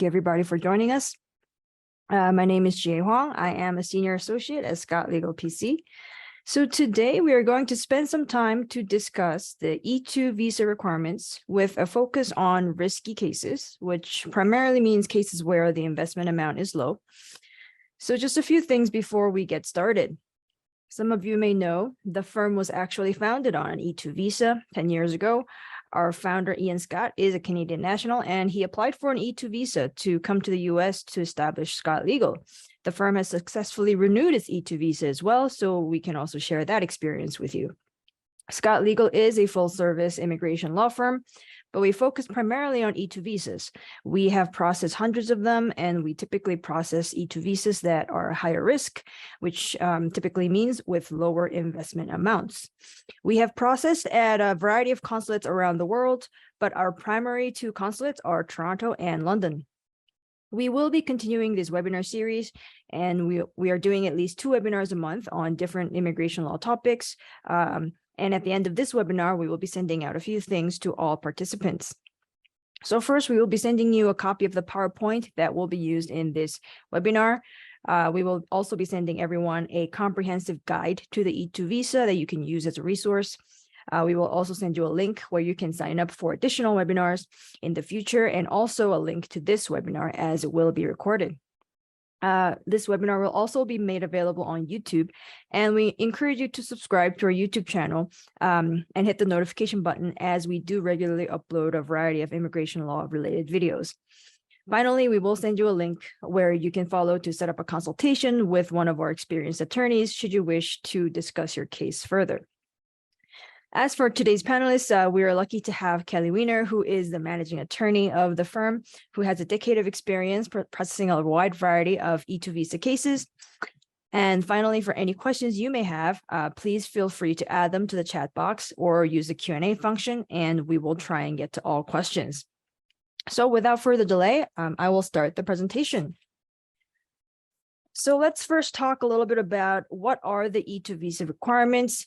everybody for joining us. My name is Jiyae Hwang. I am a senior associate at Scott Legal PC. So today we are going to spend some time to discuss the E-2 visa requirements with a focus on risky cases, which primarily means cases where the investment amount is low. So just a few things before we get started. Some of you may know the firm was actually founded on an E-2 visa 10 years ago. Our founder, Ian Scott, is a Canadian national, and he applied for an E-2 visa to come to the US to establish Scott Legal. The firm has successfully renewed its E-2 visa as well, so we can also share that experience with you. Scott Legal is a full-service immigration law firm, but we focus primarily on E-2 visas. We have processed hundreds of them, and we typically process E-2 visas that are higher risk, which typically means with lower investment amounts. We have processed at a variety of consulates around the world, but our primary two consulates are Toronto and London. We will be continuing this webinar series, and we are doing at least 2 webinars a month on different immigration law topics. And at the end of this webinar, we will be sending out a few things to all participants. So first, we will be sending you a copy of the PowerPoint that will be used in this webinar. We will also be sending everyone a comprehensive guide to the E-2 visa that you can use as a resource. We will also send you a link where you can sign up for additional webinars in the future, and also a link to this webinar as it will be recorded. This webinar will also be made available on YouTube, and we encourage you to subscribe to our YouTube channel and hit the notification button, as we do regularly upload a variety of immigration law related videos. Finally, we will send you a link where you can follow to set up a consultation with one of our experienced attorneys should you wish to discuss your case further. As for today's panelists, we are lucky to have Kelly Weiner, who is the managing attorney of the firm, who has a decade of experience processing a wide variety of E-2 visa cases. And finally, for any questions you may have, please feel free to add them to the chat box or use the Q&A function, and we will try and get to all questions. So without further delay, I will start the presentation. So let's first talk a little bit about what are the E-2 visa requirements.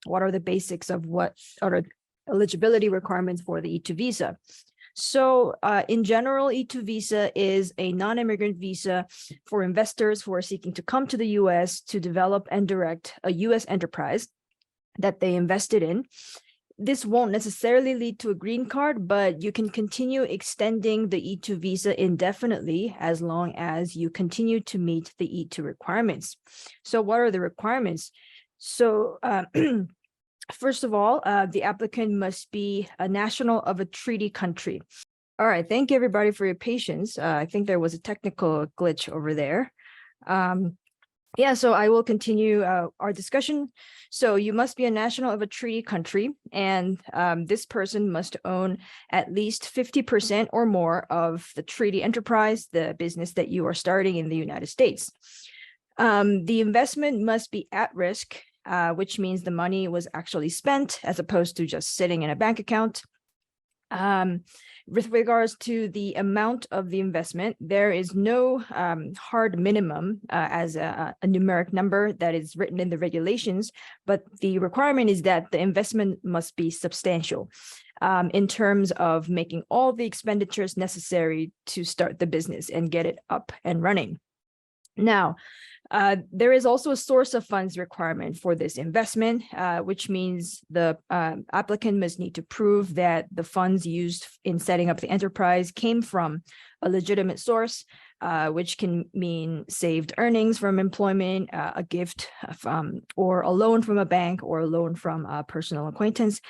What are the basics of what are eligibility requirements for the E-2 visa? So in general, E-2 visa is a non-immigrant visa for investors who are seeking to come to the US to develop and direct a US enterprise that they invested in. This won't necessarily lead to a green card, but you can continue extending the E-2 visa indefinitely as long as you continue to meet the E-2 requirements. So what are the requirements? So first of all, the applicant must be a national of a treaty country. All right, thank you everybody for your patience. I think there was a technical glitch over there. So I will continue our discussion. So you must be a national of a treaty country, and this person must own at least 50% or more of the treaty enterprise, the business that you are starting in the United States. The investment must be at risk, which means the money was actually spent as opposed to just sitting in a bank account. With regards to the amount of the investment, there is no hard minimum as a numeric number that is written in the regulations, but the requirement is that the investment must be substantial in terms of making all the expenditures necessary to start the business and get it up and running. Now, there is also a source of funds requirement for this investment, which means the applicant must need to prove that the funds used in setting up the enterprise came from a legitimate source, which can mean saved earnings from employment, a gift from, or a loan from a bank, or a loan from a personal acquaintance,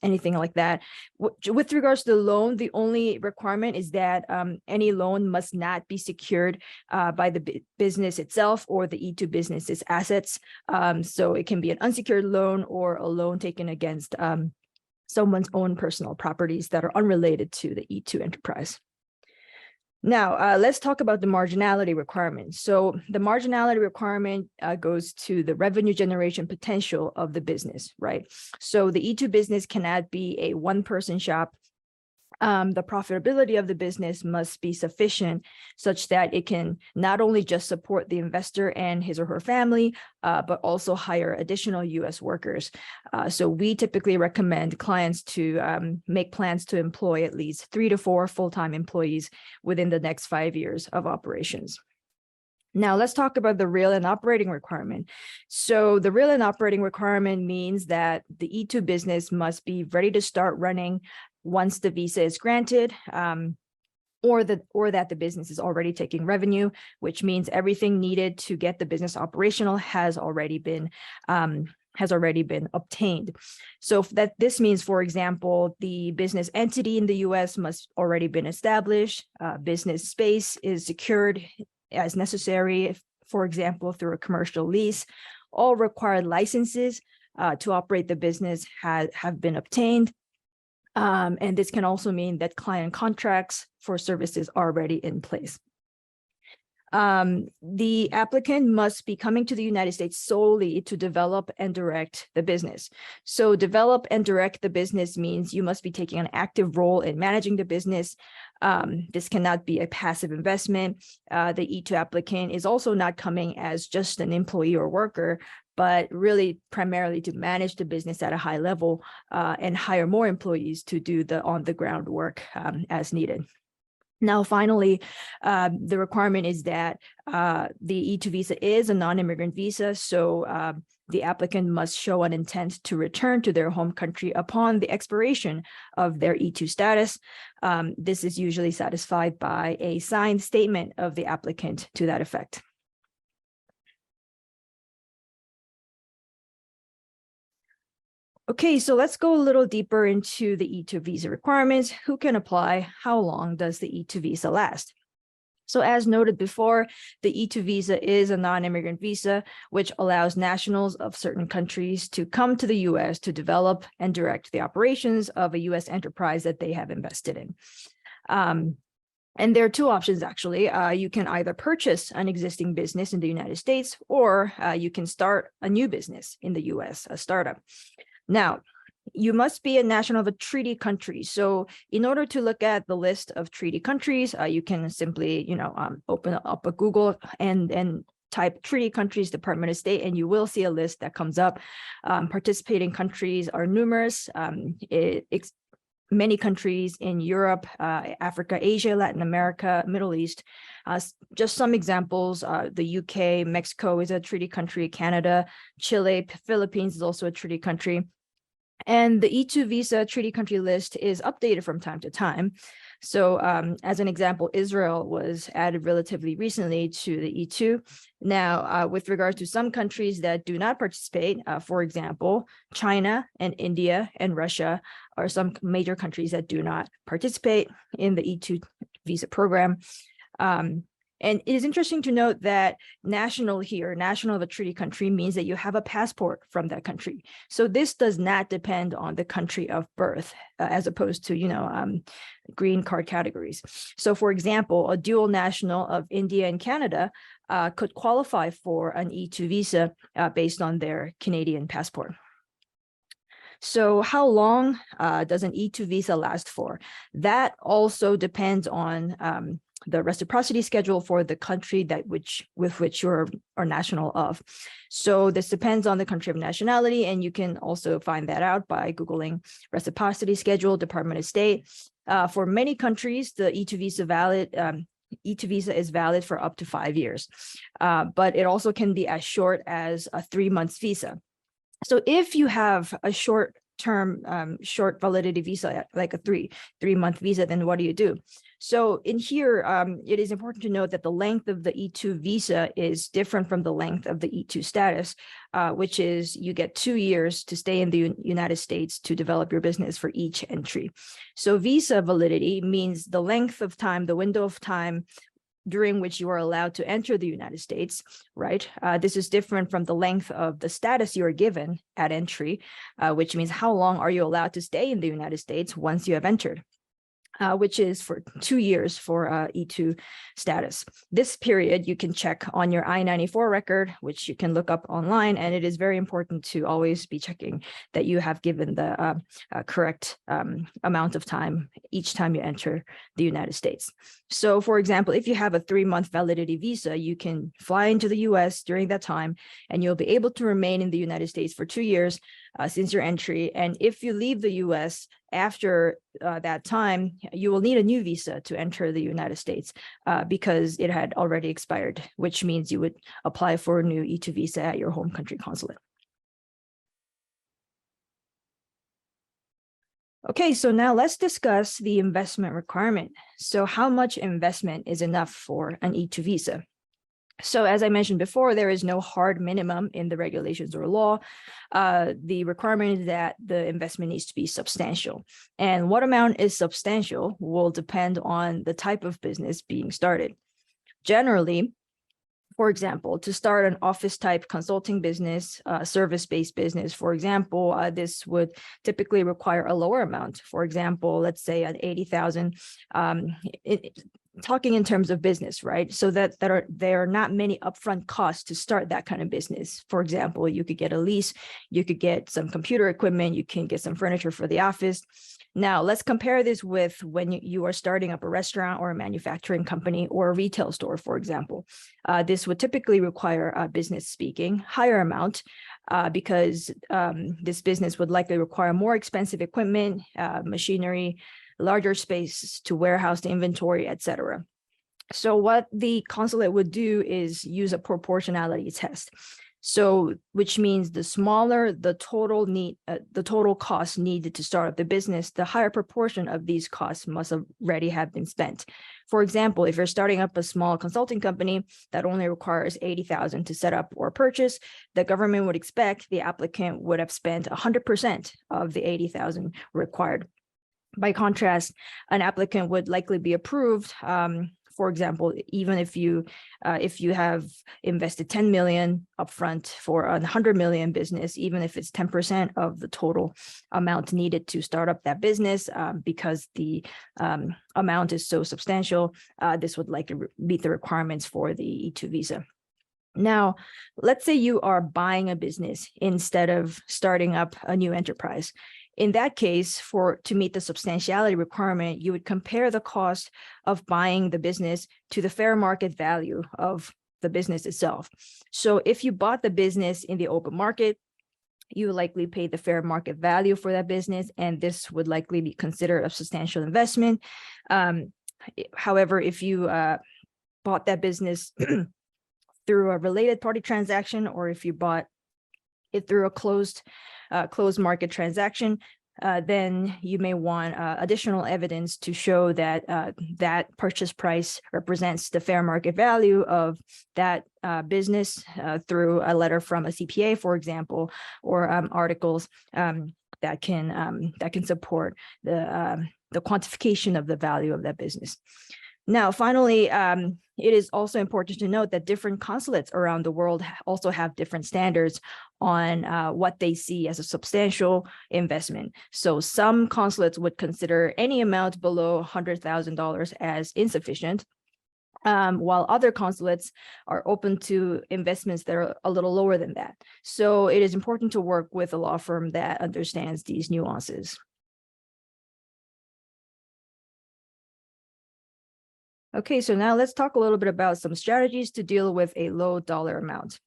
anything like that. With regards to the loan, the only requirement is that any loan must not be secured by the business itself or the E-2 business's assets. So it can be an unsecured loan or a loan taken against someone's own personal properties that are unrelated to the E-2 enterprise. Now, let's talk about the marginality requirement. So the marginality requirement goes to the revenue generation potential of the business, right? So the E-2 business cannot be a one-person shop The profitability of the business must be sufficient such that it can not only just support the investor and his or her family, but also hire additional U.S. workers. So we typically recommend clients to make plans to employ at least 3 to 4 full-time employees within the next 5 years of operations. Now, let's talk about the real and operating requirement. So the real and operating requirement means that the E-2 business must be ready to start running once the visa is granted, or that the business is already taking revenue, which means everything needed to get the business operational has already been obtained. So this means, for example, the business entity in the U.S. must already been established, business space is secured as necessary, for example, through a commercial lease. All required licenses to operate the business have been obtained. And this can also mean that client contracts for services are already in place. The applicant must be coming to the United States solely to develop and direct the business. So develop and direct the business means you must be taking an active role in managing the business. This cannot be a passive investment. The E-2 applicant is also not coming as just an employee or worker, but really primarily to manage the business at a high level and hire more employees to do the on-the-ground work as needed. Now, finally, the requirement is that the E-2 visa is a non-immigrant visa, so the applicant must show an intent to return to their home country upon the expiration of their E-2 status. This is usually satisfied by a signed statement of the applicant to that effect. Okay, so let's go a little deeper into the E-2 visa requirements. Who can apply? How long does the E-2 visa last? So as noted before, the E-2 visa is a non-immigrant visa, which allows nationals of certain countries to come to the U.S. to develop and direct the operations of a U.S. enterprise that they have invested in. And there are two options, actually. You can either purchase an existing business in the United States, or you can start a new business in the U.S., a startup. Now, you must be a national of a treaty country. So in order to look at the list of treaty countries, you can simply, open up a Google and type treaty countries, Department of State, and you will see a list that comes up. Participating countries are numerous. Many countries in Europe, Africa, Asia, Latin America, Middle East. Just some examples, the UK, Mexico is a treaty country, Canada, Chile, Philippines is also a treaty country. And the E-2 visa treaty country list is updated from time to time. So as an example, Israel was added relatively recently to the E-2. Now, with regard to some countries that do not participate, for example, China and India and Russia are some major countries that do not participate in the E-2 visa program. And it is interesting to note that national of a treaty country means that you have a passport from that country. So this does not depend on the country of birth, as opposed to, green card categories. So for example, a dual national of India and Canada could qualify for an E-2 visa based on their Canadian passport. So how long does an E-2 visa last for? That also depends on the reciprocity schedule for the country with which you're national of. So this depends on the country of nationality, and you can also find that out by Googling reciprocity schedule, Department of State. For many countries, the E-2 visa is valid for up to 5 years, but it also can be as short as a 3-month visa. So if you have a short-term, short validity visa, like a three-month visa, then what do you do? So in here, it is important to note that the length of the E-2 visa is different from the length of the E-2 status, which is you get 2 years to stay in the United States to develop your business for each entry. So visa validity means the length of time, the window of time during which you are allowed to enter the United States, right? This is different from the length of the status you are given at entry, which means how long are you allowed to stay in the United States once you have entered. which is for 2 years for E2 status. This period you can check on your I-94 record, which you can look up online, and it is very important to always be checking that you have given the correct amount of time each time you enter the United States. So for example, if you have a 3-month validity visa, you can fly into the US during that time, and you'll be able to remain in the United States for 2 years since your entry. And if you leave the US after that time, you will need a new visa to enter the United States because it had already expired, which means you would apply for a new E2 visa at your home country consulate. Okay, so now let's discuss the investment requirement. So how much investment is enough for an E2 visa? So as I mentioned before, there is no hard minimum in the regulations or law. The requirement is that the investment needs to be substantial. And what amount is substantial will depend on the type of business being started. Generally, for example, to start an office type consulting business, service-based business, for example, this would typically require a lower amount. For example, let's say an 80,000, talking in terms of business, right? So that there are not many upfront costs to start that kind of business. For example, you could get a lease, you could get some computer equipment, you can get some furniture for the office. Now, let's compare this with when you are starting up a restaurant or a manufacturing company or a retail store, for example. This would typically require business speaking, higher amount, because this business would likely require more expensive equipment, machinery, larger space to warehouse the inventory, etc. So what the consulate would do is use a proportionality test. So, which means the smaller the total cost needed to start up the business, the higher proportion of these costs must already have been spent. For example, if you're starting up a small consulting company that only requires 80,000 to set up or purchase, the government would expect the applicant would have spent 100% of the 80,000 required. By contrast, an applicant would likely be approved. For example, even if you have invested 10 million upfront for a 100 million business, even if it's 10% of the total amount needed to start up that business, because the amount is so substantial, this would likely meet the requirements for the E2 visa. Now, let's say you are buying a business instead of starting up a new enterprise. In that case, to meet the substantiality requirement, you would compare the cost of buying the business to the fair market value of the business itself. So if you bought the business in the open market, you likely paid the fair market value for that business, and this would likely be considered a substantial investment. However, if you bought that business through a related party transaction, or if you bought it through a closed market transaction, then you may want additional evidence to show that that purchase price represents the fair market value of that business through a letter from a CPA, for example, or articles that can support the quantification of the value of that business. Now, finally, it is also important to note that different consulates around the world also have different standards on what they see as a substantial investment. So some consulates would consider any amount below $100,000 as insufficient, while other consulates are open to investments that are a little lower than that. So it is important to work with a law firm that understands these nuances. Okay, so now let's talk a little bit about some strategies to deal with a low dollar amount.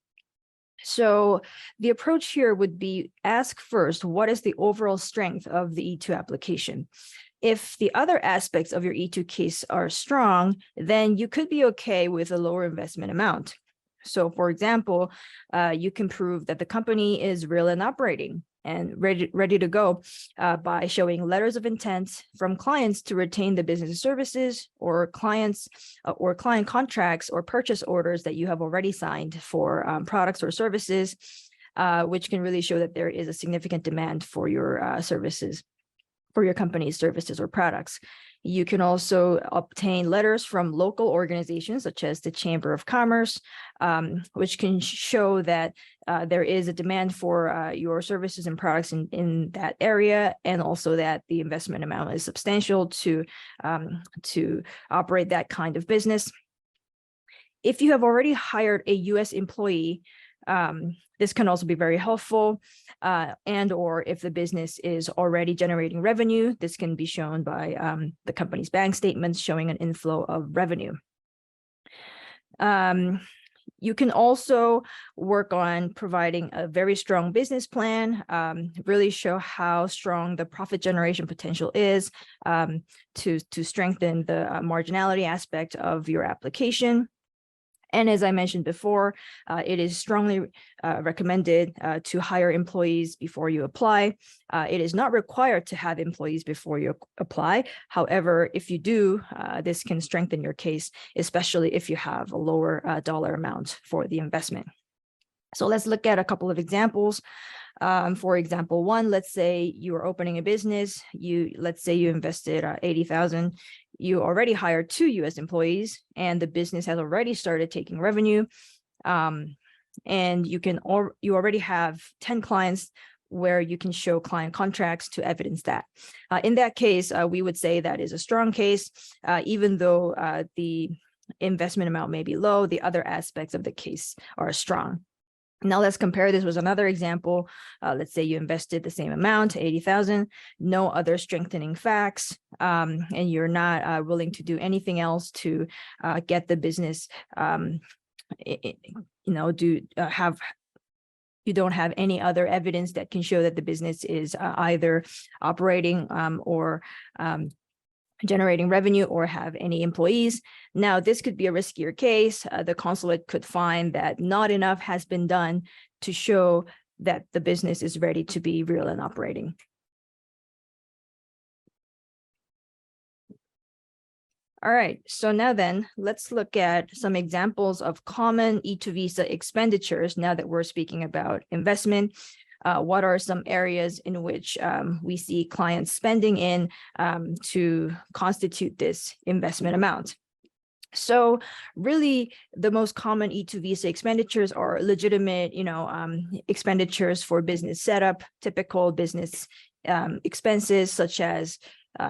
So the approach here would be ask first, what is the overall strength of the E2 application? If the other aspects of your E2 case are strong, then you could be okay with a lower investment amount. So for example, you can prove that the company is real and operating and ready to go by showing letters of intent from clients to retain the business services, or client contracts or purchase orders that you have already signed for products or services, which can really show that there is a significant demand for your services. for your company's services or products. You can also obtain letters from local organizations such as the Chamber of Commerce, which can show that there is a demand for your services and products in that area, and also that the investment amount is substantial to operate that kind of business. If you have already hired a U.S. employee, this can also be very helpful, and or if the business is already generating revenue, this can be shown by the company's bank statements showing an inflow of revenue. You can also work on providing a very strong business plan, really show how strong the profit generation potential is, to strengthen the marginality aspect of your application. And as I mentioned before, it is strongly recommended to hire employees before you apply. It is not required to have employees before you apply. However, if you do, this can strengthen your case, especially if you have a lower dollar amount for the investment. So let's look at a couple of examples. For example, one, let's say you are opening a business. Let's say you invested $80,000. You already hired 2 U.S. employees, and the business has already started taking revenue. And you already have 10 clients where you can show client contracts to evidence that. In that case, we would say that is a strong case, even though the investment amount may be low, the other aspects of the case are strong. Now let's compare this with another example. Let's say you invested the same amount, 80,000, no other strengthening facts, and you're not willing to do anything else to get the business, you don't have any other evidence that can show that the business is either operating or generating revenue or have any employees. Now, this could be a riskier case. The consulate could find that not enough has been done to show that the business is ready to be real and operating. All right, so now then, let's look at some examples of common E-2 visa expenditures now that we're speaking about investment. What are some areas in which we see clients spending in to constitute this investment amount? So really, the most common E-2 visa expenditures are legitimate, expenditures for business setup, typical business expenses such as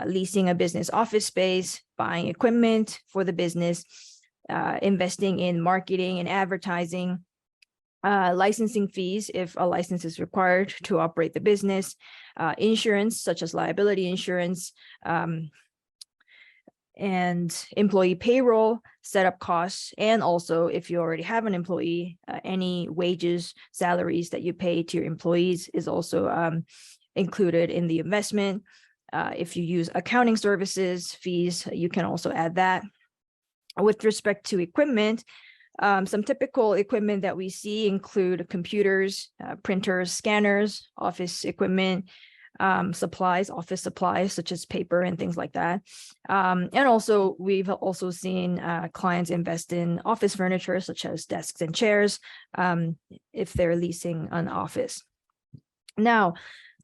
leasing a business office space, buying equipment for the business, investing in marketing and advertising, licensing fees if a license is required to operate the business, insurance such as liability insurance, and employee payroll, setup costs, and also if you already have an employee, any wages, salaries that you pay to your employees is also included in the investment. If you use accounting services fees, you can also add that. With respect to equipment, some typical equipment that we see include computers, printers, scanners, office equipment, supplies, office supplies such as paper and things like that. And also we've also seen clients invest in office furniture such as desks and chairs if they're leasing an office. Now,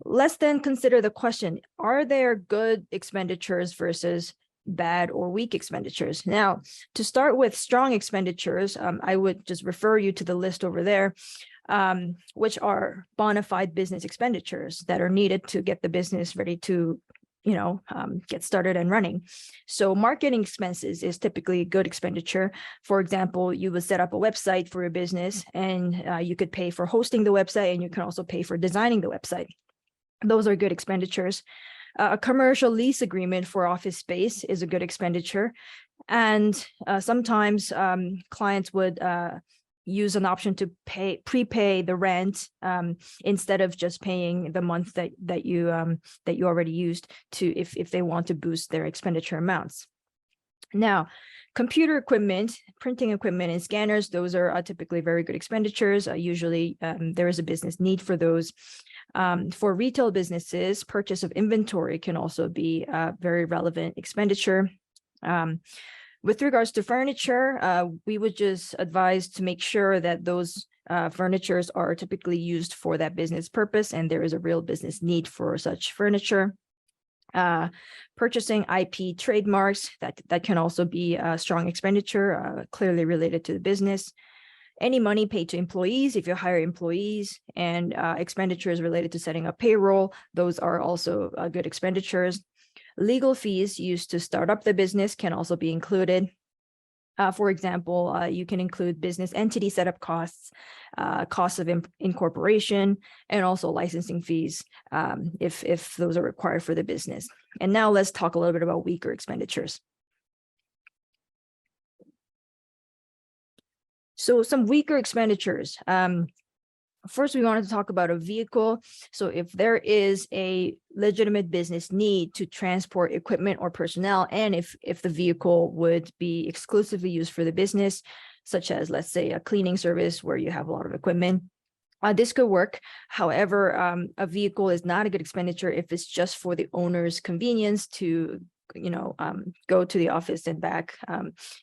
let's then consider the question, are there good expenditures versus bad or weak expenditures? Now, to start with strong expenditures, I would just refer you to the list over there, which are bona fide business expenditures that are needed to get the business ready to, get started and running. So marketing expenses is typically a good expenditure. For example, you would set up a website for your business, and you could pay for hosting the website, and you can also pay for designing the website. Those are good expenditures. A commercial lease agreement for office space is a good expenditure. And sometimes clients would use an option to prepay the rent instead of just paying the month that you already used if they want to boost their expenditure amounts. Now, computer equipment, printing equipment, and scanners, those are typically very good expenditures. Usually there is a business need for those. For retail businesses, purchase of inventory can also be a very relevant expenditure. With regards to furniture, we would just advise to make sure that those furnitures are typically used for that business purpose and there is a real business need for such furniture. Purchasing IP trademarks, that can also be a strong expenditure, clearly related to the business. Any money paid to employees, if you hire employees, and expenditures related to setting up payroll, those are also good expenditures. Legal fees used to start up the business can also be included. For example, you can include business entity setup costs, costs of incorporation, and also licensing fees if those are required for the business. And now let's talk a little bit about weaker expenditures. So some weaker expenditures. First, we wanted to talk about a vehicle. So if there is a legitimate business need to transport equipment or personnel, and if the vehicle would be exclusively used for the business, such as, let's say, a cleaning service where you have a lot of equipment, this could work. However, a vehicle is not a good expenditure if it's just for the owner's convenience to go to the office and back.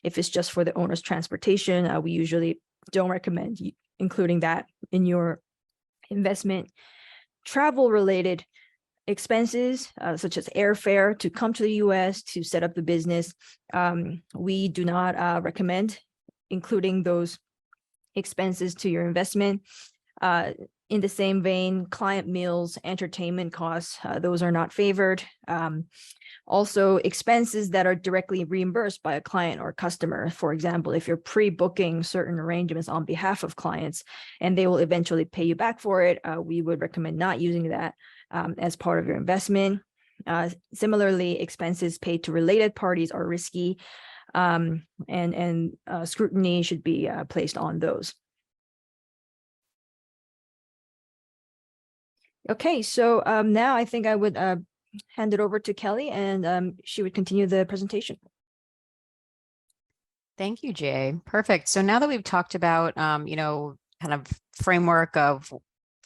If it's just for the owner's transportation, we usually don't recommend including that in your investment. Travel related expenses, such as airfare to come to the US to set up the business, we do not recommend including those expenses to your investment. In the same vein, client meals, entertainment costs, those are not favored. Also, expenses that are directly reimbursed by a client or customer. For example, if you're pre-booking certain arrangements on behalf of clients and they will eventually pay you back for it, we would recommend not using that as part of your investment. Similarly, expenses paid to related parties are risky, and scrutiny should be placed on those. Okay, so now I think I would hand it over to Kelly, and she would continue the presentation. Thank you, Jiyae. Perfect. So now that we've talked about, kind of framework of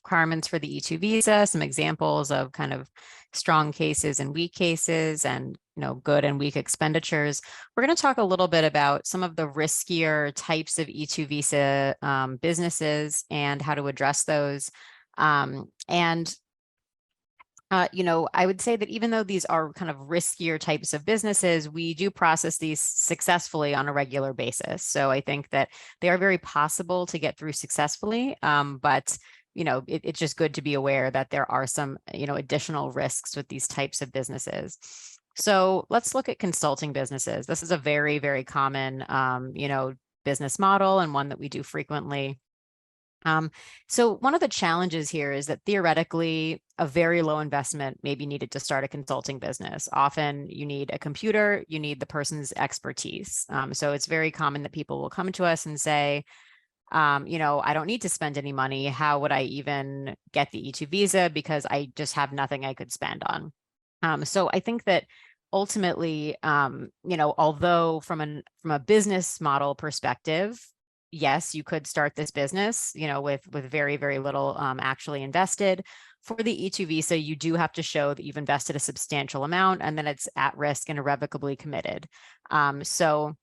requirements for the E-2 visa, some examples of kind of strong cases and weak cases, and good and weak expenditures, we're going to talk a little bit about some of the riskier types of E-2 visa businesses and how to address those. I would say that even though these are kind of riskier types of businesses, we do process these successfully on a regular basis. So I think that they are very possible to get through successfully, but it's just good to be aware that there are some, additional risks with these types of businesses. So let's look at consulting businesses. This is a very, very common, business model, and one that we do frequently. So one of the challenges here is that theoretically a very low investment may be needed to start a consulting business. Often you need a computer, you need the person's expertise. So it's very common that people will come to us and say, I don't need to spend any money. How would I even get the E-2 visa? Because I just have nothing I could spend on. So I think that ultimately, although from a business model perspective, yes, you could start this business, with very, very little actually invested. For the E-2 visa, you do have to show that you've invested a substantial amount and then it's at risk and irrevocably committed. So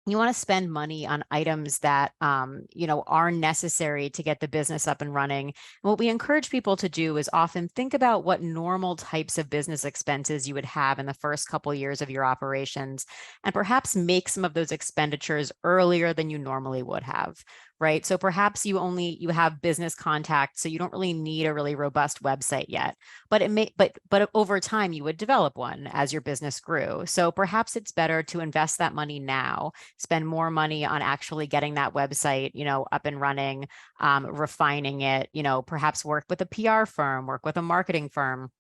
you want to spend money on items that, are necessary to get the business up and running. And what we encourage people to do is often think about what normal types of business expenses you would have in the first couple of years of your operations, and perhaps make some of those expenditures earlier than you normally would have. Right. So perhaps you have business contacts, so you don't really need a really robust website yet, but but over time you would develop one as your business grew. So perhaps it's better to invest that money now, spend more money on actually getting that website, up and running, refining it, perhaps work with a PR firm, work with a marketing firm.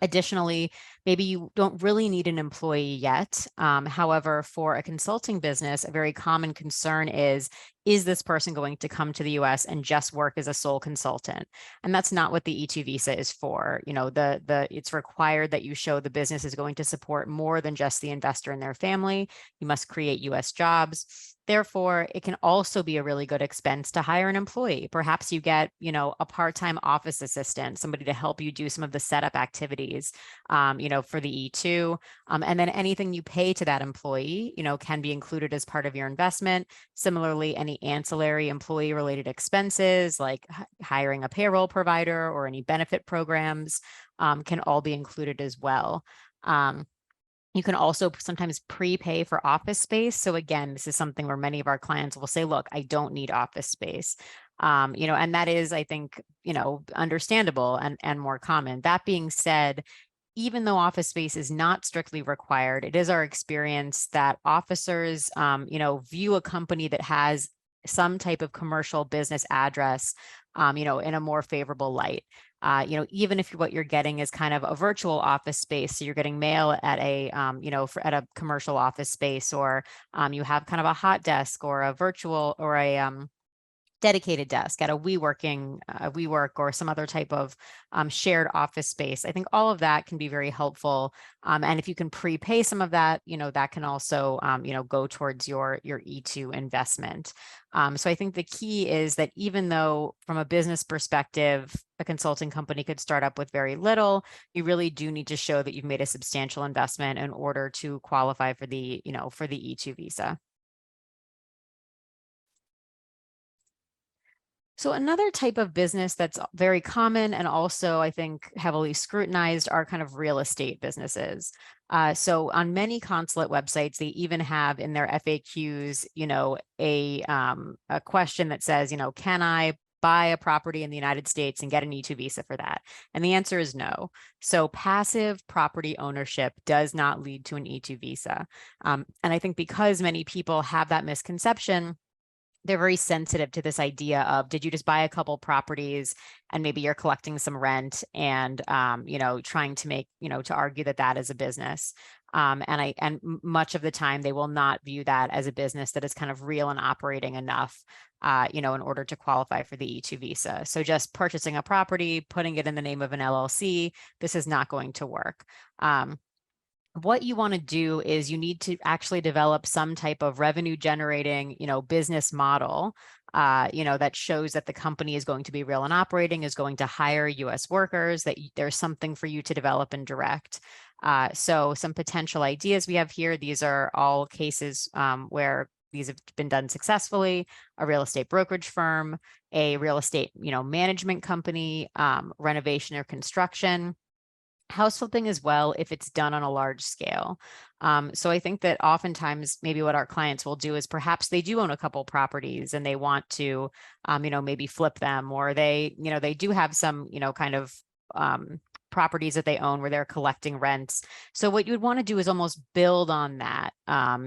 Additionally, maybe you don't really need an employee yet. However, for a consulting business, a very common concern is this person going to come to the US and just work as a sole consultant? And that's not what the E-2 visa is for. It's required that you show the business is going to support more than just the investor and their family. You must create US jobs. Therefore, it can also be a really good expense to hire an employee. Perhaps you get, a part-time office assistant, somebody to help you do some of the setup activities, for the E2. And then anything you pay to that employee, can be included as part of your investment. Similarly, any ancillary employee-related expenses like hiring a payroll provider or any benefit programs can all be included as well. You can also sometimes prepay for office space. So again, this is something where many of our clients will say, look, I don't need office space. And that is, I think, understandable and more common. That being said, even though office space is not strictly required, it is our experience that officers, view a company that has some type of commercial business address, in a more favorable light. Even if what you're getting is kind of a virtual office space, so you're getting mail at a, at a commercial office space, or you have kind of a hot desk or a virtual or a dedicated desk at a WeWork or some other type of shared office space. I think all of that can be very helpful. And if you can prepay some of that, that can also, go towards your E2 investment. So I think the key is that even though from a business perspective, a consulting company could start up with very little, you really do need to show that you've made a substantial investment in order to qualify for the, for the E2 visa. So another type of business that's very common and also, I think, heavily scrutinized are kind of real estate businesses. So on many consulate websites, they even have in their FAQs, a question that says, can I buy a property in the United States and get an E2 visa for that? And the answer is no. So passive property ownership does not lead to an E2 visa. And I think because many people have that misconception, they're very sensitive to this idea of, did you just buy a couple properties and maybe you're collecting some rent and, trying to make, to argue that that is a business. And much of the time they will not view that as a business that is kind of real and operating enough, in order to qualify for the E2 visa. So just purchasing a property, putting it in the name of an LLC, this is not going to work. What you want to do is you need to actually develop some type of revenue generating, business model, that shows that the company is going to be real and operating, is going to hire US workers, that there's something for you to develop and direct. So some potential ideas we have here, these are all cases where these have been done successfully: a real estate brokerage firm, a real estate, management company, renovation or construction, house flipping as well, if it's done on a large scale. So I think that oftentimes maybe what our clients will do is perhaps they do own a couple properties and they want to, maybe flip them, or they do have some, kind of properties that they own where they're collecting rents. So what you would want to do is almost build on that.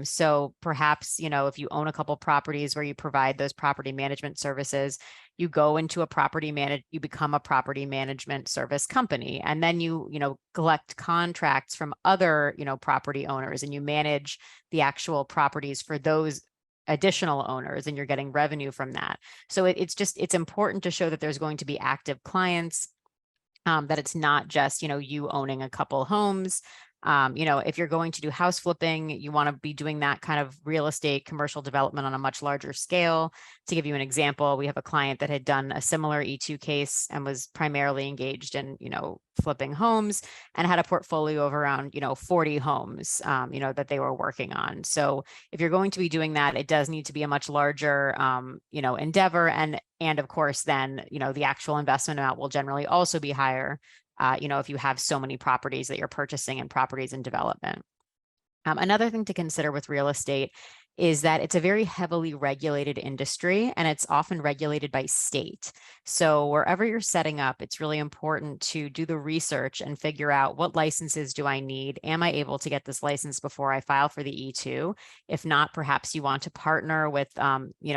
So perhaps, if you own a couple properties where you provide those property management services, you go into you become a property management service company, and then you collect contracts from other, property owners, and you manage the actual properties for those additional owners, and you're getting revenue from that. So it's important to show that there's going to be active clients, that it's not just, you owning a couple homes. If you're going to do house flipping, you want to be doing that kind of real estate commercial development on a much larger scale. To give you an example, we have a client that had done a similar E2 case and was primarily engaged in, flipping homes, and had a portfolio of around, 40 homes, that they were working on. So if you're going to be doing that, it does need to be a much larger, endeavor. And of course, then, the actual investment amount will generally also be higher, if you have so many properties that you're purchasing and properties in development. Another thing to consider with real estate is that it's a very heavily regulated industry, and it's often regulated by state. So wherever you're setting up, it's really important to do the research and figure out, what licenses do I need? Am I able to get this license before I file for the E2? If not, perhaps you want to partner with,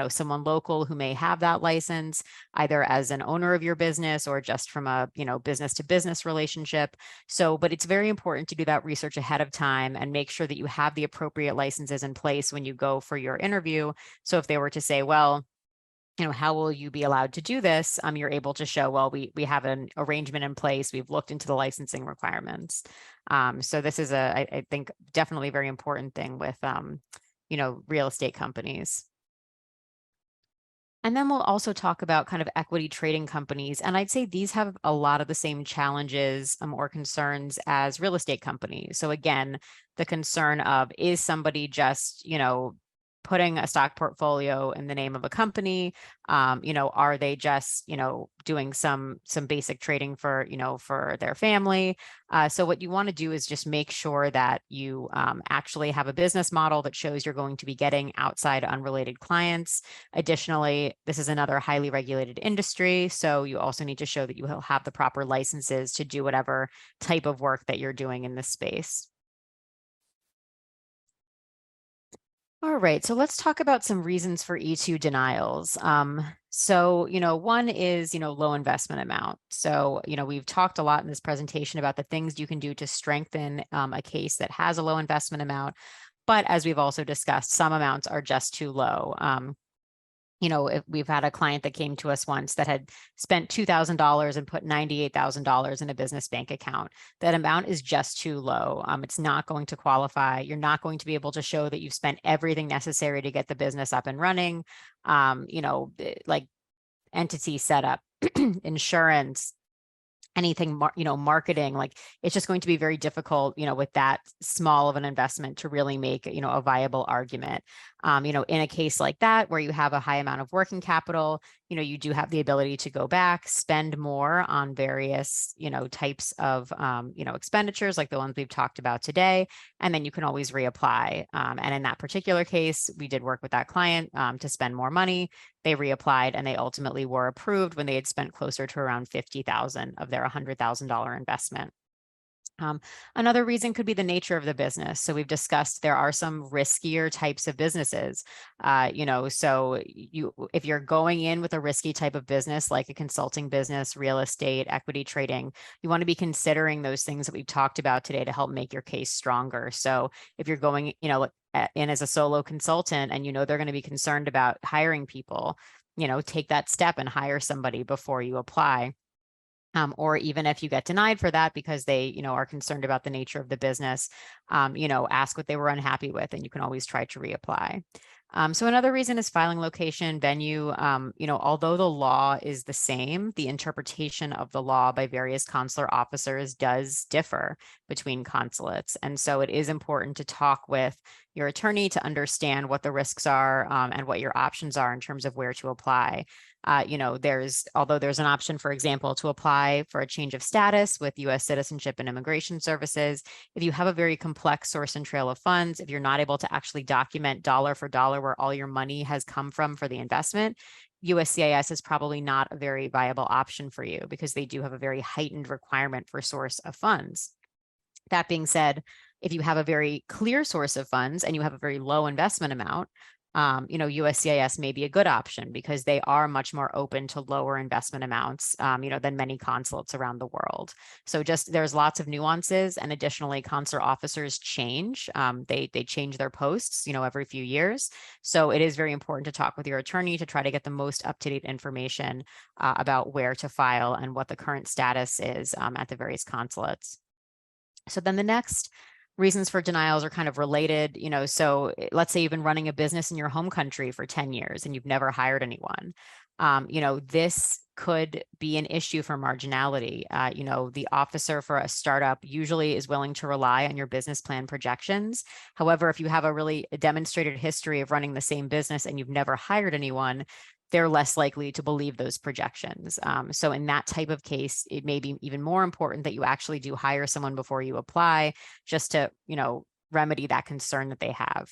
someone local who may have that license, either as an owner of your business or just from a, business to business relationship. So, but it's very important to do that research ahead of time and make sure that you have the appropriate licenses in place when you go for your interview. So if they were to say, well, how will you be allowed to do this? You're able to show, well, we have an arrangement in place. We've looked into the licensing requirements. So this is I think definitely a very important thing with, real estate companies. And then we'll also talk about kind of equity trading companies. And I'd say these have a lot of the same challenges or concerns as real estate companies. So again, the concern of, is somebody just, putting a stock portfolio in the name of a company? Are they just, doing some basic trading for, for their family? So what you want to do is just make sure that you actually have a business model that shows you're going to be getting outside unrelated clients. Additionally, this is another highly regulated industry, so you also need to show that you will have the proper licenses to do whatever type of work that you're doing in this space. All right, so let's talk about some reasons for E-2 denials. So, one is, low investment amount. So, we've talked a lot in this presentation about the things you can do to strengthen a case that has a low investment amount. But as we've also discussed, some amounts are just too low. If we've had a client that came to us once that had spent $2,000 and put $98,000 in a business bank account, that amount is just too low. It's not going to qualify. You're not going to be able to show that you've spent everything necessary to get the business up and running. Like entity setup, insurance, anything, marketing, like it's just going to be very difficult, with that small of an investment to really make, a viable argument. In a case like that, where you have a high amount of working capital, you do have the ability to go back, spend more on various, types of, expenditures like the ones we've talked about today, and then you can always reapply. And in that particular case, we did work with that client to spend more money. They reapplied and they ultimately were approved when they had spent closer to around $50,000 of their $100,000 investment. Another reason could be the nature of the business. So we've discussed there are some riskier types of businesses. So if you're going in with a risky type of business, like a consulting business, real estate, equity trading, you want to be considering those things that we've talked about today to help make your case stronger. So if you're going, in as a solo consultant and they're going to be concerned about hiring people, take that step and hire somebody before you apply. Or even if you get denied for that because they, are concerned about the nature of the business, ask what they were unhappy with, and you can always try to reapply. So another reason is filing location, venue. Although the law is the same, the interpretation of the law by various consular officers does differ between consulates. And so it is important to talk with your attorney to understand what the risks are and what your options are in terms of where to apply. Although there's an option, for example, to apply for a change of status with U.S. Citizenship and Immigration Services. If you have a very complex source and trail of funds, if you're not able to actually document dollar for dollar where all your money has come from for the investment, USCIS is probably not a very viable option for you because they do have a very heightened requirement for source of funds. That being said, if you have a very clear source of funds and you have a very low investment amount, USCIS may be a good option because they are much more open to lower investment amounts, than many consulates around the world. So there's lots of nuances, and additionally, consular officers change. They change their posts, every few years. So it is very important to talk with your attorney to try to get the most up-to-date information about where to file and what the current status is at the various consulates. So then the next reasons for denials are kind of related, so let's say you've been running a business in your home country for 10 years and you've never hired anyone. This could be an issue for marginality. The officer for a startup usually is willing to rely on your business plan projections. However, if you have a really demonstrated history of running the same business and you've never hired anyone, they're less likely to believe those projections. So in that type of case, it may be even more important that you actually do hire someone before you apply, just to, remedy that concern that they have.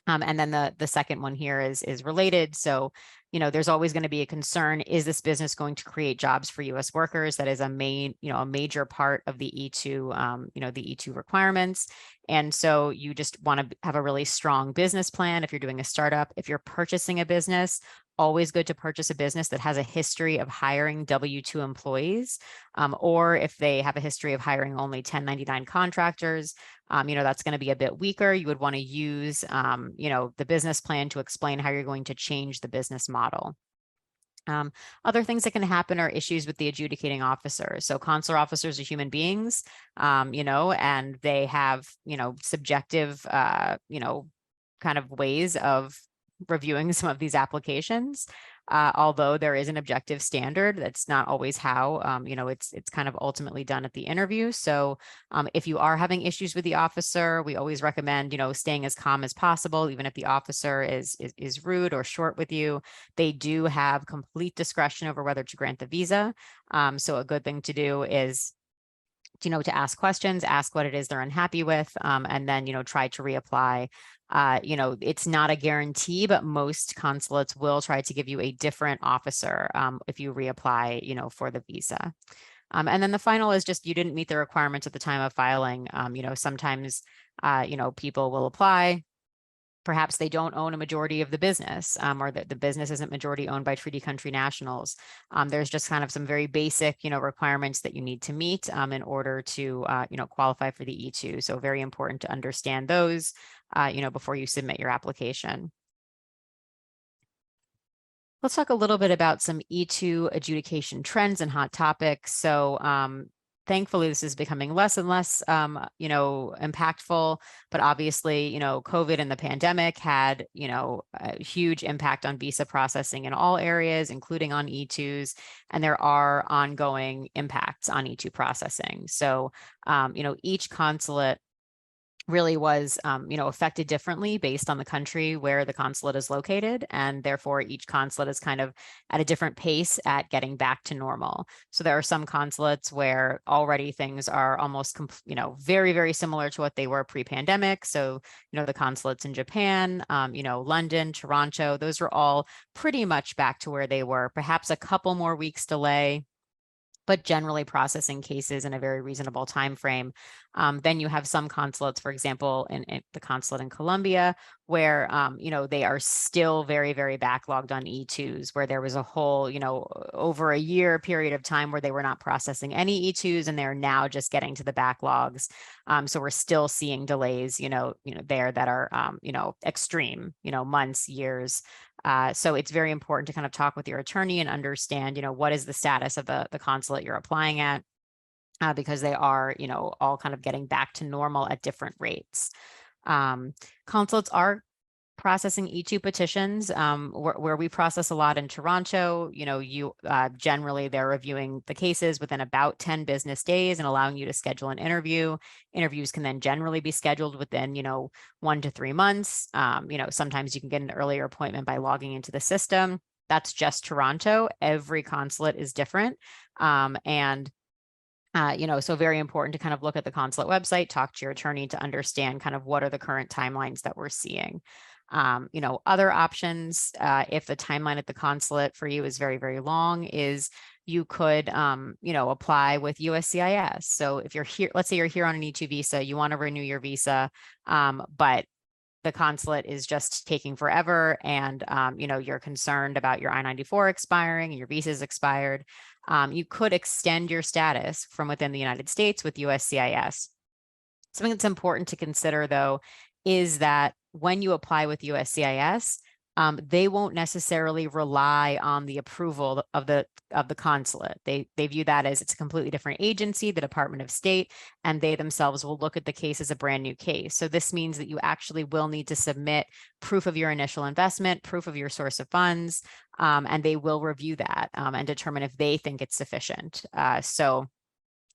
And then the second one here is related. So, there's always going to be a concern. Is this business going to create jobs for U.S. workers? That is a major part of the E-2, the E-2 requirements. And so you just want to have a really strong business plan. If you're doing a startup, if you're purchasing a business, always good to purchase a business that has a history of hiring W-2 employees, or if they have a history of hiring only 1099 contractors, that's going to be a bit weaker. You would want to use, the business plan to explain how you're going to change the business model. Other things that can happen are issues with the adjudicating officer. So consular officers are human beings, and they have, subjective, kind of ways of reviewing some of these applications. Although there is an objective standard, that's not always how, it's kind of ultimately done at the interview. So if you are having issues with the officer, we always recommend, staying as calm as possible, even if the officer is rude or short with you. They do have complete discretion over whether to grant the visa. So a good thing to do is to ask questions, ask what it is they're unhappy with, and then, try to reapply. It's not a guarantee, but most consulates will try to give you a different officer if you reapply, for the visa. And then the final is just you didn't meet the requirements at the time of filing. Sometimes, people will apply. Perhaps they don't own a majority of the business, or the business isn't majority owned by treaty country nationals. There's just kind of some very basic, requirements that you need to meet in order to, qualify for the E-2. So very important to understand those, before you submit your application. Let's talk a little bit about some E-2 adjudication trends and hot topics. So thankfully, this is becoming less and less, impactful. But obviously, COVID and the pandemic had, a huge impact on visa processing in all areas, including on E-2s. And there are ongoing impacts on E-2 processing. So, each consulate really was, affected differently based on the country where the consulate is located. And therefore, each consulate is kind of at a different pace at getting back to normal. So there are some consulates where already things are almost, very, very similar to what they were pre-pandemic. So, the consulates in Japan, London, Toronto, those are all pretty much back to where they were, perhaps a couple more weeks delay, but generally processing cases in a very reasonable time frame. Then you have some consulates, for example, in the consulate in Colombia, where they are still very, very backlogged on E-2s, where there was a whole, over a year period of time where they were not processing any E-2s, and they're now just getting to the backlogs. So we're still seeing delays, there that are, extreme, months, years. So it's very important to kind of talk with your attorney and understand, what is the status of the consulate you're applying at, because they are, all kind of getting back to normal at different rates. Consulates are processing E-2 petitions, where we process a lot in Toronto. Generally they're reviewing the cases within about 10 business days and allowing you to schedule an interview. Interviews can then generally be scheduled within, 1 to 3 months. Sometimes you can get an earlier appointment by logging into the system. That's just Toronto. Every consulate is different. So very important to kind of look at the consulate website, talk to your attorney to understand kind of what are the current timelines that we're seeing. Other options, if the timeline at the consulate for you is very, very long, is you could, apply with USCIS. So if you're here, let's say you're here on an E-2 visa, you want to renew your visa, but the consulate is just taking forever, and you're concerned about your I-94 expiring and your visa is expired. You could extend your status from within the United States with USCIS. Something that's important to consider, though, is that when you apply with USCIS, they won't necessarily rely on the approval of the consulate. They view that as it's a completely different agency, the Department of State, and they themselves will look at the case as a brand new case. So this means that you actually will need to submit proof of your initial investment, proof of your source of funds, and they will review that and determine if they think it's sufficient. So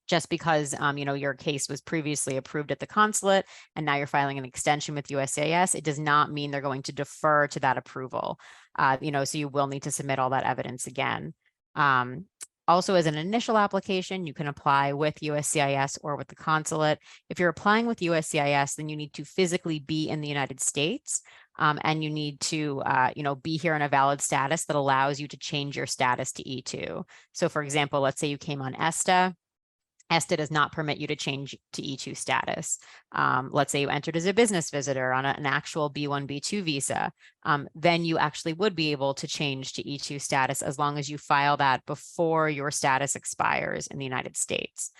just because, your case was previously approved at the consulate and now you're filing an extension with USCIS, it does not mean they're going to defer to that approval. So you will need to submit all that evidence again. Also, as an initial application, you can apply with USCIS or with the consulate. If you're applying with USCIS, then you need to physically be in the United States, and you need to, be here in a valid status that allows you to change your status to E-2. So for example, let's say you came on ESTA. ESTA does not permit you to change to E-2 status. Let's say you entered as a business visitor on an actual B1, B2 visa, then you actually would be able to change to E-2 status as long as you file that before your status expires in the United States.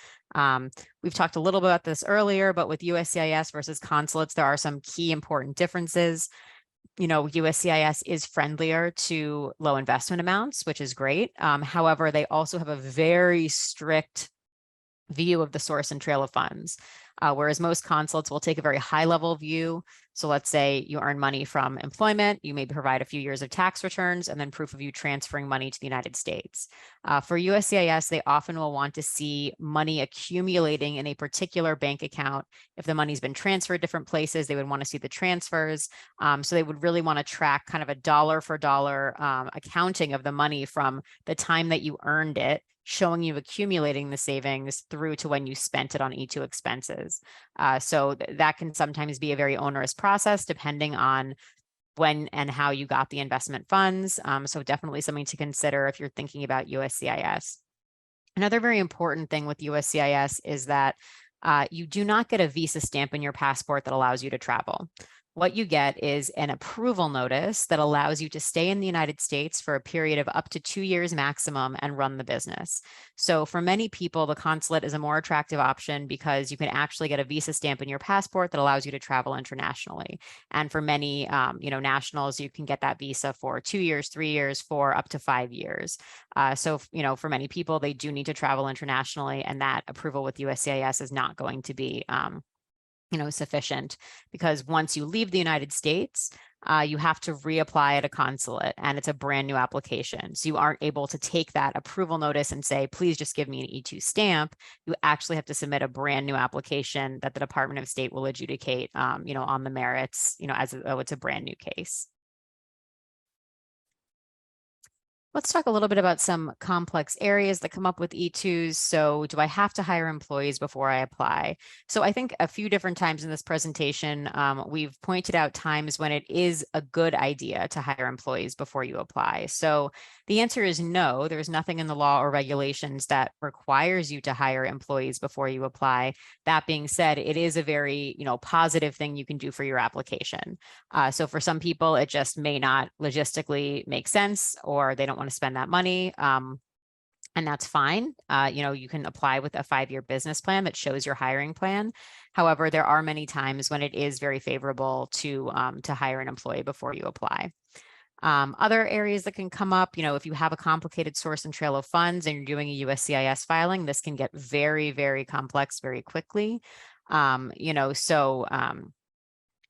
We've talked a little bit about this earlier, but with USCIS versus consulates, there are some key important differences. USCIS is friendlier to low investment amounts, which is great. However, they also have a very strict view of the source and trail of funds. whereas most consulates will take a very high level view. So let's say you earn money from employment, you may provide a few years of tax returns and then proof of you transferring money to the United States. For USCIS, they often will want to see money accumulating in a particular bank account. If the money's been transferred different places, they would want to see the transfers. So they would really want to track kind of a dollar for dollar accounting of the money from the time that you earned it, showing you accumulating the savings through to when you spent it on E-2 expenses. So that can sometimes be a very onerous process depending on when and how you got the investment funds. So definitely something to consider if you're thinking about USCIS. Another very important thing with USCIS is that you do not get a visa stamp in your passport that allows you to travel. What you get is an approval notice that allows you to stay in the United States for a period of up to 2 years maximum and run the business. So for many people, the consulate is a more attractive option because you can actually get a visa stamp in your passport that allows you to travel internationally. And for many, nationals, you can get that visa for 2 years, 3 years, for up to 5 years. So, for many people, they do need to travel internationally, and that approval with USCIS is not going to be sufficient, because once you leave the United States, you have to reapply at a consulate, and it's a brand new application. So you aren't able to take that approval notice and say, please just give me an E-2 stamp. You actually have to submit a brand new application that the Department of State will adjudicate, on the merits, as though it's a brand new case. Let's talk a little bit about some complex areas that come up with E-2s. So do I have to hire employees before I apply? So I think a few different times in this presentation, we've pointed out times when it is a good idea to hire employees before you apply. So the answer is no. There's nothing in the law or regulations that requires you to hire employees before you apply. That being said, it is a very, positive thing you can do for your application. So for some people, it just may not logistically make sense, or they don't want to spend that money. And that's fine. You can apply with a 5-year business plan that shows your hiring plan. However, there are many times when it is very favorable to hire an employee before you apply. Other areas that can come up, if you have a complicated source and trail of funds and you're doing a USCIS filing, this can get very, very complex very quickly.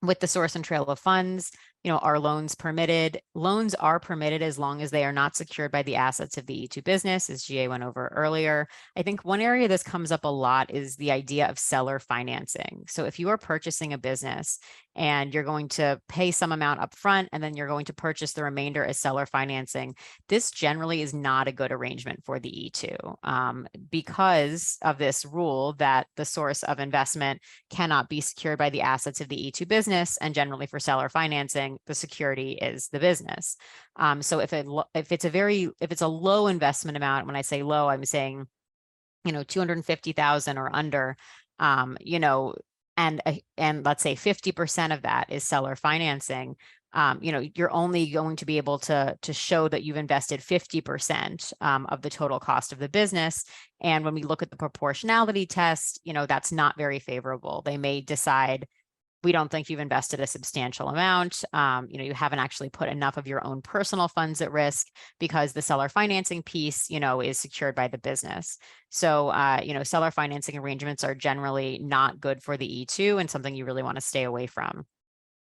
With the source and trail of funds, are loans permitted? Loans are permitted as long as they are not secured by the assets of the E-2 business, as Jiyae went over earlier. I think one area this comes up a lot is the idea of seller financing. So if you are purchasing a business and you're going to pay some amount up front and then you're going to purchase the remainder as seller financing, this generally is not a good arrangement for the E-2 because of this rule that the source of investment cannot be secured by the assets of the E-2 business, and generally for seller financing, the security is the business. So if it's a low investment amount, when I say low, I'm saying, 250,000 or under, and let's say 50% of that is seller financing, you're only going to be able to show that you've invested 50% of the total cost of the business. And when we look at the proportionality test, that's not very favorable. They may decide, we don't think you've invested a substantial amount. You haven't actually put enough of your own personal funds at risk, because the seller financing piece, is secured by the business. So, seller financing arrangements are generally not good for the E-2 and something you really want to stay away from.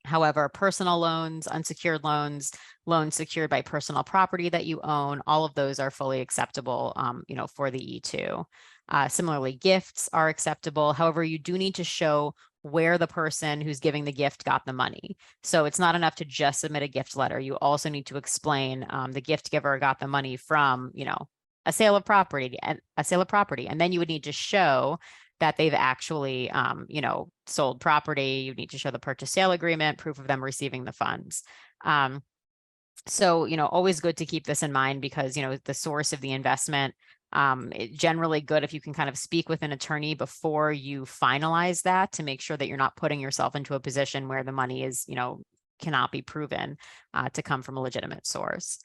However, personal loans, unsecured loans, loans secured by personal property that you own, all of those are fully acceptable, for the E-2. Similarly, gifts are acceptable. However, you do need to show where the person who's giving the gift got the money. So it's not enough to just submit a gift letter. You also need to explain the gift giver got the money from, a sale of property, and then you would need to show that they've actually, sold property. You need to show the purchase sale agreement, proof of them receiving the funds. So, always good to keep this in mind, because, the source of the investment, generally good if you can kind of speak with an attorney before you finalize that, to make sure that you're not putting yourself into a position where the money is, cannot be proven to come from a legitimate source.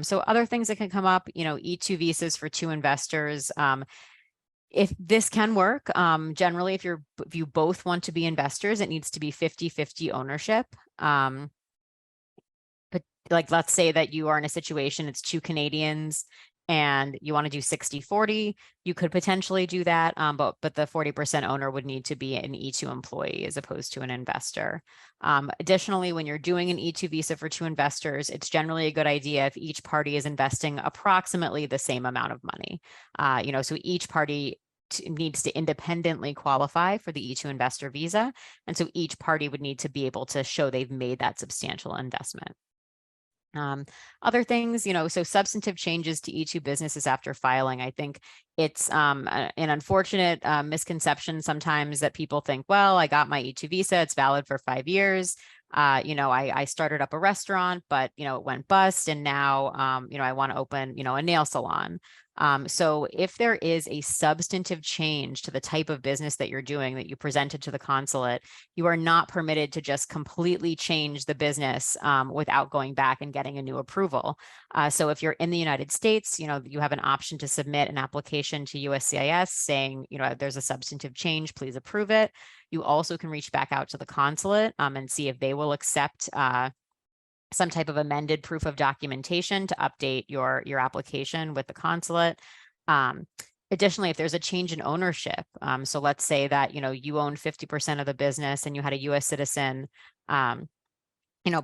So other things that can come up, E-2 visas for 2 investors. If this can work, generally, if you both want to be investors, it needs to be 50-50 ownership. But like, let's say that you are in a situation, it's 2 Canadians and you want to do 60-40, you could potentially do that. But the 40% owner would need to be an E-2 employee as opposed to an investor. Additionally, when you're doing an E-2 visa for 2 investors, it's generally a good idea if each party is investing approximately the same amount of money. So each party needs to independently qualify for the E-2 investor visa. And so each party would need to be able to show they've made that substantial investment. Other things, so substantive changes to E-2 businesses after filing. I think it's an unfortunate misconception sometimes that people think, well, I got my E-2 visa, it's valid for 5 years. I started up a restaurant, but, it went bust. And now, I want to open, a nail salon. So if there is a substantive change to the type of business that you're doing that you presented to the consulate, you are not permitted to just completely change the business without going back and getting a new approval. So if you're in the United States, you have an option to submit an application to USCIS saying, there's a substantive change, please approve it. You also can reach back out to the consulate and see if they will accept some type of amended proof of documentation to update your application with the consulate. Additionally, if there's a change in ownership, so let's say that you own 50% of the business and you had a U.S. citizen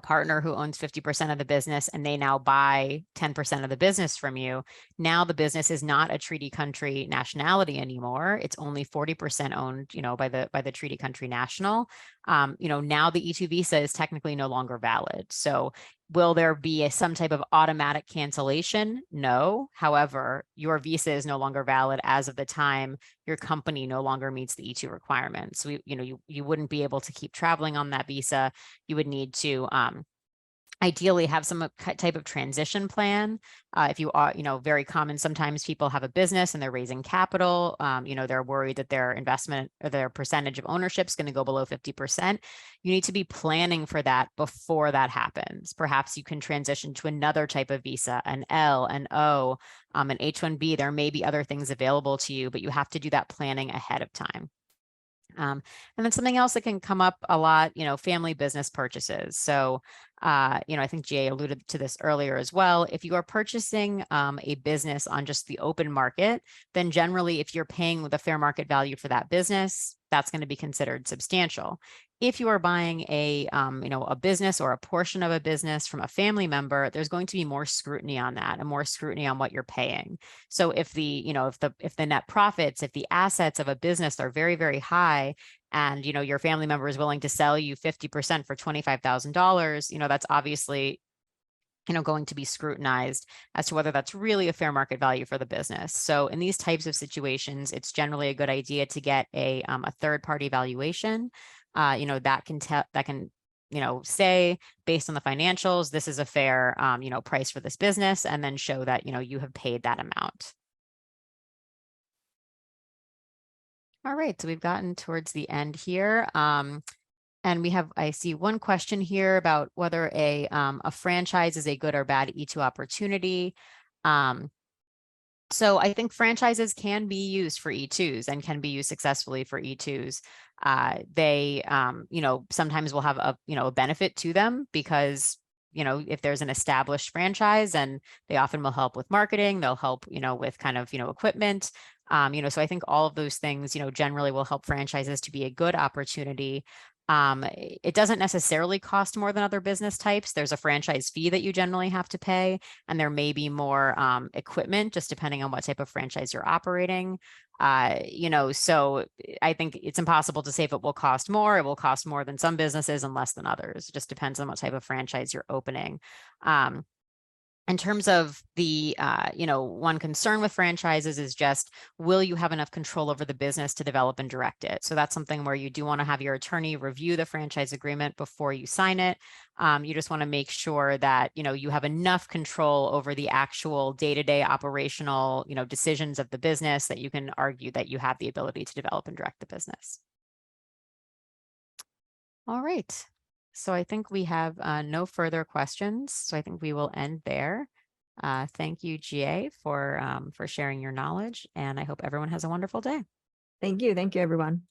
partner who owns 50% of the business and they now buy 10% of the business from you. Now the business is not a treaty country nationality anymore. It's only 40% owned, by the treaty country national. Now the E-2 visa is technically no longer valid. So will there be some type of automatic cancellation? No. However, your visa is no longer valid as of the time your company no longer meets the E-2 requirements. So you wouldn't be able to keep traveling on that visa. You would need to ideally have some type of transition plan. If you are, very common, sometimes people have a business and they're raising capital, they're worried that their investment or their percentage of ownership is going to go below 50%. You need to be planning for that before that happens. Perhaps you can transition to another type of visa, an L, an O, an H-1B. There may be other things available to you, but you have to do that planning ahead of time. And then something else that can come up a lot, family business purchases. So, I think Jiyae alluded to this earlier as well. If you are purchasing a business on just the open market, then generally, if you're paying the fair market value for that business, that's going to be considered substantial. If you are buying a business or a portion of a business from a family member, there's going to be more scrutiny on that and more scrutiny on what you're paying. So if the net profits, if the assets of a business are very, very high, and your family member is willing to sell you 50% for $25,000, that's obviously going to be scrutinized as to whether that's really a fair market value for the business. So in these types of situations, it's generally a good idea to get a third-party valuation. That can say based on the financials, this is a fair, price for this business, and then show that, you have paid that amount. All right, so we've gotten towards the end here. And I see one question here about whether a franchise is a good or bad E-2 opportunity. So I think franchises can be used for E-2s and can be used successfully for E-2s. They, sometimes will have a benefit to them because, if there's an established franchise, and they often will help with marketing, they'll help, with kind of, equipment. So I think all of those things, generally will help franchises to be a good opportunity. It doesn't necessarily cost more than other business types. There's a franchise fee that you generally have to pay, and there may be more equipment just depending on what type of franchise you're operating. So I think it's impossible to say if it will cost more. It will cost more than some businesses and less than others. It just depends on what type of franchise you're opening. In terms of the, one concern with franchises is just, will you have enough control over the business to develop and direct it? So that's something where you do want to have your attorney review the franchise agreement before you sign it. You just want to make sure that, you have enough control over the actual day-to-day operational, decisions of the business that you can argue that you have the ability to develop and direct the business. All right. So I think we have no further questions. So I think we will end there. Thank you, Jiyae, for sharing your knowledge, and I hope everyone has a wonderful day. Thank you. Thank you, everyone.